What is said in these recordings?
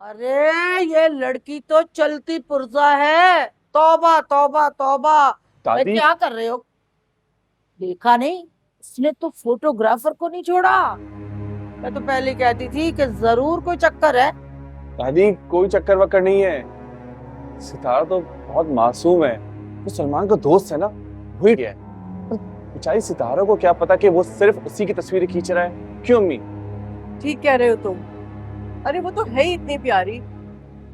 अरे ये लड़की तो चलती पुर्जा है। तौबा तौबा तौबा। मैं दादी। क्या कर रहे हो? देखा नहीं? इसने तो फोटोग्राफर को नहीं छोड़ा। मैं तो पहले कहती थी कि जरूर कोई चक्कर है। दादी कोई चक्कर वक्कर नहीं है। सितारा तो बहुत मासूम है। वो सलमान का दोस्त है ना, वही है। पर बेचारी सितारा को क्या पता कि वो सिर्फ उसी की तस्वीरें खींच रहा है। क्यों अम्मी? ठीक कह रहे हो तुम। अरे वो तो है ही इतनी प्यारी।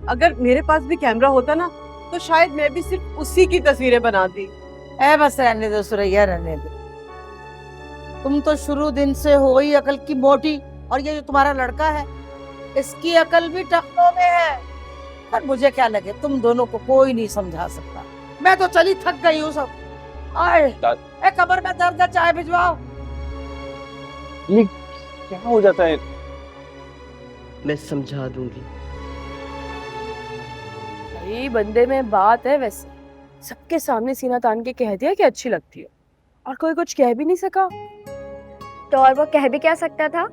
अगर मेरे पास भी कैमरा होता ना तो शायद मैं भी सिर्फ उसी की तस्वीरें बनाती। ए बस रहने दो सुरैया, रहने दो। तुम तो शुरू दिन से हो ही अकल की मोटी। और ये जो तुम्हारा लड़का है, इसकी अकल भी टखनों में है। पर मुझे क्या लगे, तुम दोनों को कोई नहीं समझा सकता। मैं तो चली थक गई हूँ सब। आए ए कमर में दर्द है, चाय भिजवाओ। ये क्या हो जाता है? मैं समझा दूंगी। भाई बंदे में बात है वैसे। सबके सामने सीना तान के कह दिया कि अच्छी लगती है, और कोई कुछ कह भी नहीं सका। तो और वो कह भी क्या सकता था?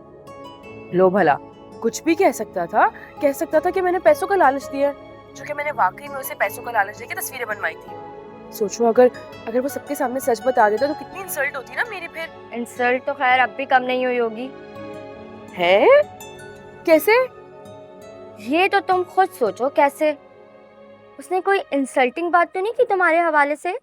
लो भला, कुछ भी कह सकता था। कह सकता था कि मैंने पैसों का लालच दिया है, जो कि मैंने वाकई में उसे पैसों का लालच देके तस्वीरें बनवाई थी। सोचो अगर अगर वो सबके सामने सच बता देता तो कितनी इंसल्ट होती ना मेरी। फिर इंसल्ट तो खैर अब भी कम नहीं हुई होगी। है कैसे? ये तो तुम खुद सोचो कैसे। उसने कोई इंसल्टिंग बात तो नहीं की तुम्हारे हवाले से?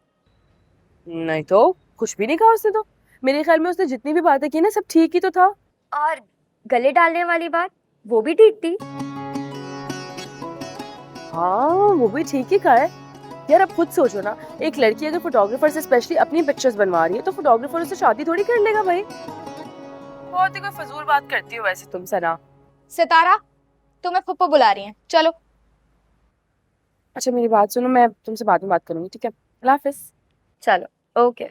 नहीं तो कुछ भी नहीं कहा उसने तो। मेरे ख्याल में उसने जितनी भी बातें की ना सब ठीक ही तो था। और गले डालने वाली बात, वो भी ठीक थी। हाँ वो भी ठीक ही कहा है। यार अब खुद सोचो ना, एक लड़की अगर फोटोग्राफर से स्पेशली अपनी पिक्चर्स बनवा रही है तो फोटोग्राफर उससे शादी थोड़ी कर लेगा भाई। बहुत ही कोई फजूल बात करती हो वैसे तुम सना। सितारा, तुम्हें फुप्पो बुला रही हैं, चलो। अच्छा मेरी बात सुनो, मैं तुमसे बाद में बात करूंगी, ठीक है? अल्लाह हाफिज। चलो ओके।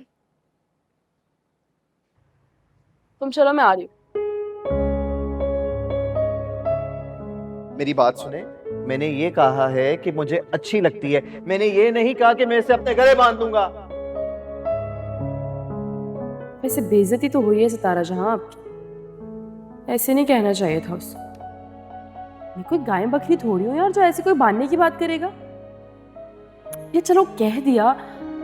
तुम चलो, मैं आ रही हूँ। मेरी बात सुने। मैंने ये कहा है कि मुझे अच्छी लगती है, मैंने ये नहीं कहा कि मैं इसे अपने गले बांध दूंगा। वैसे बेइज्जती तो हुई है सितारा जहां आपकी। ऐसे नहीं कहना चाहिए था उसको। मैं कोई गाय बकरी थोड़ी हूँ यार जो ऐसे कोई बांधने की बात करेगा। ये चलो कह दिया,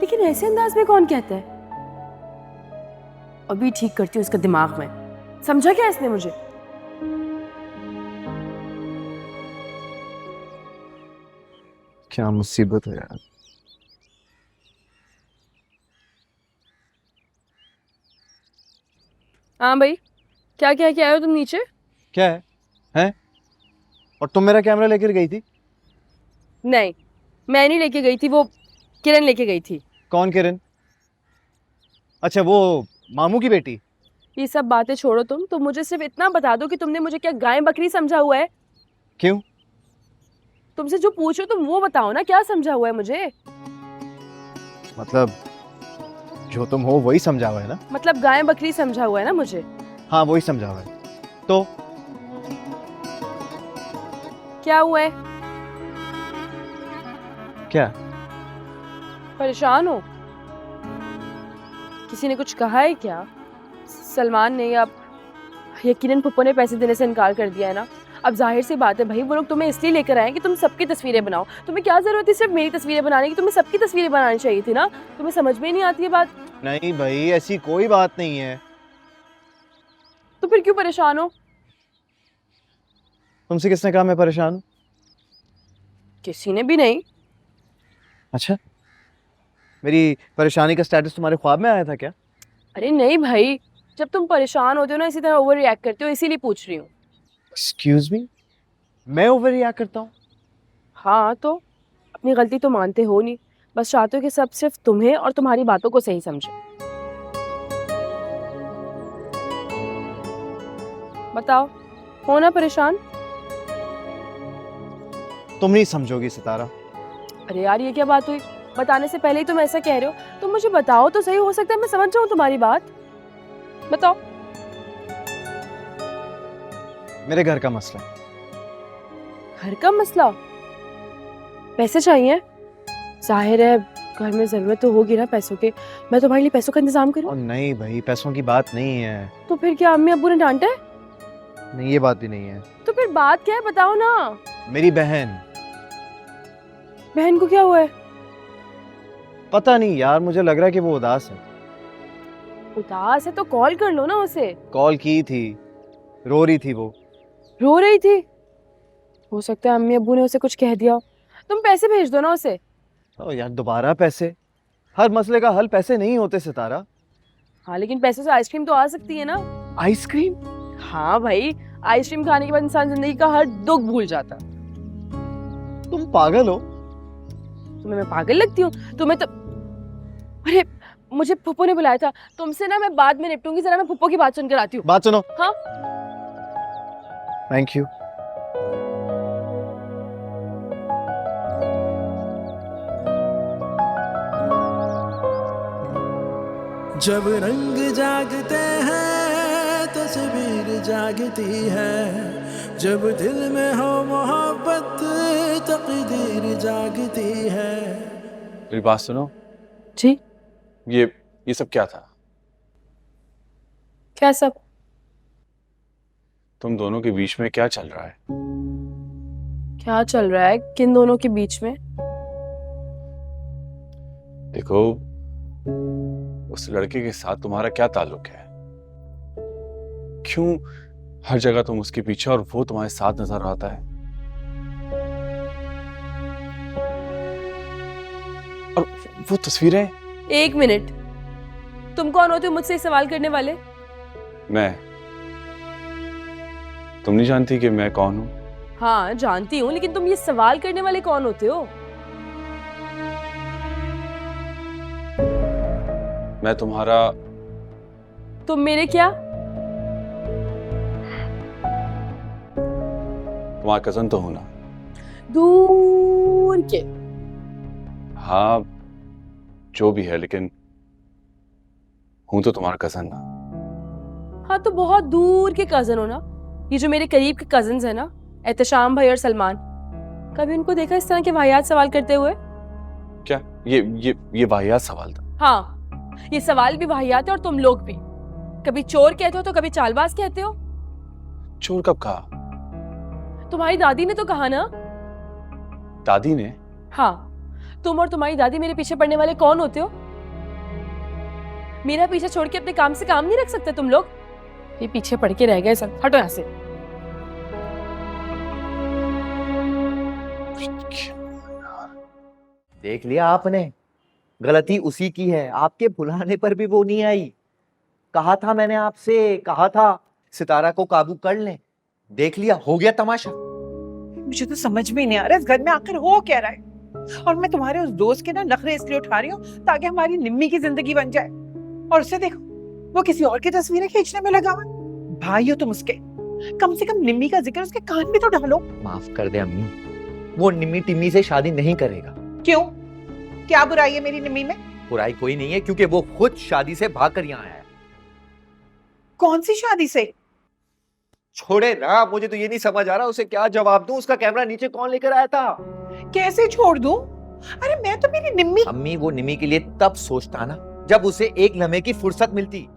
लेकिन ऐसे अंदाज में कौन कहता है? अभी ठीक करती हूँ इसका दिमाग में। समझा क्या इसने मुझे? क्या मुसीबत है यार। हाँ भाई, क्या क्या क्या आए हो तुम नीचे? क्या है? हैं? और तुम मेरा कैमरा लेकर गई थी? नहीं, मैं नहीं लेके गई थी, वो किरण लेके गई थी। कौन किरण? अच्छा वो मामू की बेटी। ये सब बातें छोड़ो तुम मुझे सिर्फ इतना बता दो कि तुमने मुझे क्या गाय बकरी समझा हुआ है? क्यों? तुमसे जो पूछो तुम वो बताओ ना, क्या समझा हुआ है मुझे? मतलब जो तुम हो वही समझा हुआ है ना? मतलब गाय बकरी समझा हुआ है ना मुझे? हाँ वही समझा हुआ है। तो क्या हुआ है? क्या? परेशान हो? किसी ने कुछ कहा है क्या? सलमान ने या यकीनन पप्पू ने पैसे देने से इनकार कर दिया है ना? अब जाहिर सी बात है भाई, वो लोग तुम्हें इसलिए लेकर आए कि तुम सबकी तस्वीरें बनाओ। तुम्हें क्या जरूरत थी सिर्फ मेरी तस्वीरें बनाने की? तुम्हें सबकी तस्वीरें बनानी चाहिए थी ना। तुम्हें समझ में ही नहीं आती है बात? नहीं भाई ऐसी कोई बात नहीं है। तो फिर क्यों परेशान हो? तुमसे किसने कहा मैं परेशान हूं? किसी ने भी नहीं। अच्छा, मेरी परेशानी का स्टेटस तुम्हारे ख्वाब में आया था क्या? अरे नहीं भाई, जब तुम परेशान होते हो ना इसी तरह ओवर रिएक्ट करते हो, इसीलिए पूछ रही हूँ। एक्सक्यूज मी, मैं ओवर रिएक्ट करता हूँ? हाँ तो अपनी गलती तो मानते हो नहीं, बस चाहते हो कि सब सिर्फ तुम्हें और तुम्हारी बातों को सही समझे। बताओ, हो ना परेशान? तुम नहीं समझोगी सितारा। अरे यार ये क्या बात हुई? बताने से पहले ही तुम ऐसा कह रहे हो। तुम मुझे बताओ तो सही, हो सकता है मैं समझ जाऊं तुम्हारी बात। बताओ। मेरे घर का मसला है। घर का मसला? पैसे चाहिए? जाहिर है घर में जरूरत तो होगी ना पैसों के। मैं तुम्हारे लिए पैसों का इंतजाम करूं? और नहीं भाई पैसों की बात नहीं है। तो फिर क्या अम्मी अब्बू ने डांटा है? नहीं, ये बात भी नहीं है। तो फिर बात क्या है, बताओ ना। मेरी बहन, बहन को क्या हुआ है? पता नहीं यार, मुझे लग रहा है कि वो उदास है। उदास है तो कॉल कर लो ना उसे। कॉल की थी, रो रही थी वो। रो रही थी? हो सकता है अम्मी अब्बू ने उसे कुछ कह दिया हो। तुम पैसे भेज दो ना उसे। ओ यार, दोबारा पैसे? हर मसले का हल पैसे नहीं होते सितारा। हाँ लेकिन पैसों से आइसक्रीम तो आ सकती है ना। आइसक्रीम? हाँ भाई, आइसक्रीम खाने के बाद इंसान जिंदगी का हर दुख भूल जाता। तुम पागल हो? तुम्हें मैं पागल लगती हूँ? तुम्हें तो, अरे मुझे फुप्पो ने बुलाया था, तुमसे ना मैं बाद में निपटूंगी। जरा मैं फुप्पो की बात सुनकर आती हूँ। बात सुनो। हाँ। Thank you. जब रंग जागते हैं तस्वीर जागती है, जब दिल में हो मोहब्बत तकदीर जागती है। मेरी बात सुनो। जी? ये सब क्या था? क्या सब? तुम दोनों के बीच में क्या चल रहा है? क्या चल रहा है किन दोनों के बीच में? देखो, उस लड़के के साथ तुम्हारा क्या ताल्लुक है? क्यों हर जगह तुम उसके पीछे और वो तुम्हारे साथ नजर आता है? और वो तस्वीरें? एक मिनट, तुम कौन होते हो मुझसे सवाल करने वाले? तुम नहीं जानती कि मैं कौन हूं? हाँ जानती हूँ, लेकिन तुम ये सवाल करने वाले कौन होते हो? मैं तुम्हारा। तुम मेरे क्या? तुम्हारा कजन तो हो ना? दूर के। हाँ, जो भी है, लेकिन हूं तो तुम्हारा कजन ना। हाँ तो बहुत दूर के कजन हो ना। ये जो मेरे करीब के कजन्स है ना, एहतशाम भाई और सलमान, कभी उनको देखा इस तरह के वाहियात सवाल करते हुए? क्या ये वाहियात सवाल था? हाँ, ये सवाल भी वाहियात है और तुम लोग भी। कभी चोर कहते हो तो कभी चालबाज कहते हो। चोर कब कहा? तुम्हारी दादी ने तो कहा ना। दादी ने? हाँ, तुम और तुम्हारी दादी मेरे पीछे पड़ने वाले कौन होते हो? मेरा पीछे छोड़ के अपने काम से काम नहीं रख सकते तुम लोग? ये पीछे पड़ के रह गए सब। हटो यहाँ से। देख लिया आपने, गलती उसी की है। आपके बुलाने पर भी वो नहीं आई। कहा था मैंने आपसे, कहा था सितारा को काबू कर लें। देख लिया, हो गया तमाशा। मुझे तो समझ में नहीं आ रहा इस घर में आखिर हो क्या रहा है। और मैं तुम्हारे उस दोस्त के ना नखरे इसलिए उठा रही हूँ ताकि हमारी निम्मी की जिंदगी बन जाए। और उसे देखो, वो किसी और की तस्वीरें खींचने में लगा हुआ। भाई हो तुम उसके, कम से कम निम्मी का जिक्र उसके कान में तो डालो। माफ कर दे अम्मी, वो निम्मी टिम्मी से शादी नहीं करेगा। क्यों? क्या बुराई है मेरी निम्मी में? बुराई कोई नहीं है, क्योंकि वो खुद शादी से भागकर यहाँ आया है। कौन सी शादी से? छोड़े ना, मुझे तो ये नहीं समझ आ रहा उसे क्या जवाब दूं। उसका कैमरा नीचे कौन लेकर आया था? कैसे छोड़ दूं? अरे मैं तो मेरी निम्मी। अम्मी, वो निम्मी के लिए तब सोचता ना जब उसे एक लम्हे की फुर्सत मिलती।